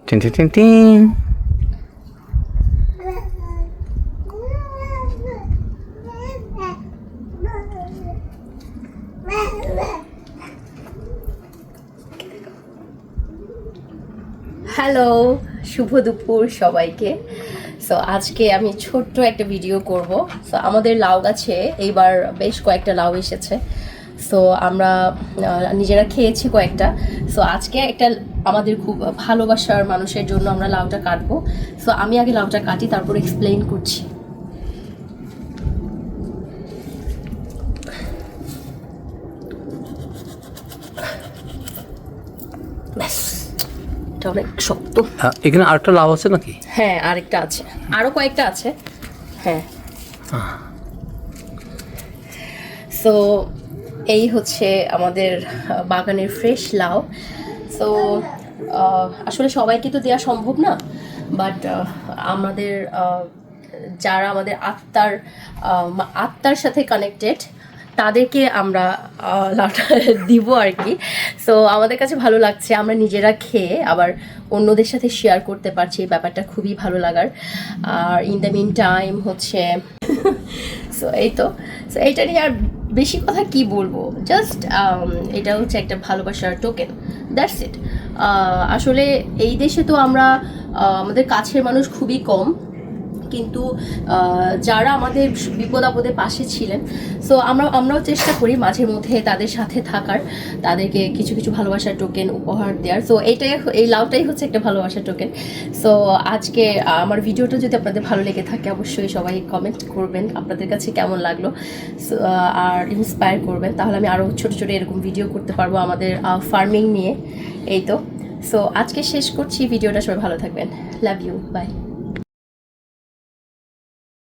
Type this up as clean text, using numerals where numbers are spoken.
Tin টিন টিন টিন। হ্যালো, শুভ দুপুর সবাইকে। সো আজকে আমি ছোট্ট একটা ভিডিও করব। সো আমাদের লাউ গাছে এইবার বেশ কয়েকটা লাউ এসেছে। সো আমরা নিজেরা খেয়েছি কয়েকটা। সো আজকে একটা আমাদের খুব ভালোবাসার মানুষের জন্য আমরা লাউটা কাটবো। সো আমি আগে লাউটা কাটি, তারপর এক্সপ্লেইন করছি। ব্যাস, এটা অনেক শক্ত। এখানে আরেকটা লাউ আছে নাকি? হ্যাঁ, আরেকটা আছে, আরো কয়েকটা আছে। হ্যাঁ, সো এই হচ্ছে আমাদের বাগানের ফ্রেশ লাউ। সো আসলে সবাইকে তো দেওয়া সম্ভব না, বাট আমাদের যারা আমাদের আত্মার সাথে কানেক্টেড তাদেরকে আমরা লাউটা দিব আর কি। সো আমাদের কাছে ভালো লাগছে, আমরা নিজেরা খেয়ে আবার অন্যদের সাথে শেয়ার করতে পারছি, এই ব্যাপারটা খুবই ভালো লাগার। আর ইন দ্য মিন টাইম হচ্ছে সো এই তো, সো এইটা নিয়ে আর বেশি কথা কি বলবো, জাস্ট এটা হচ্ছে একটা ভালোবাসার টোকেন, দ্যাটস ইট। আসলে এই দেশে তো আমরা আমাদের কাছের মানুষ খুবই কম, কিন্তু যারা আমাদের বিপদ আপদে পাশে ছিলেন, সো আমরাও চেষ্টা করি মাঝে মধ্যে তাদের সাথে থাকার, তাদেরকে কিছু কিছু ভালোবাসার টোকেন উপহার দেওয়ার। সো এই লাউটাই হচ্ছে একটা ভালোবাসার টোকেন। সো আজকে আমার ভিডিওটা যদি আপনাদের ভালো লেগে থাকে, অবশ্যই সবাই কমেন্ট করবেন আপনাদের কাছে কেমন লাগলো, আর ইন্সপায়ার করবেন, তাহলে আমি আরও ছোটো ছোটো এরকম ভিডিও করতে পারবো আমাদের ফার্মিং নিয়ে। এই তো, সো আজকে শেষ করছি ভিডিওটা, সবাই ভালো থাকবেন, লাভ ইউ, বাই।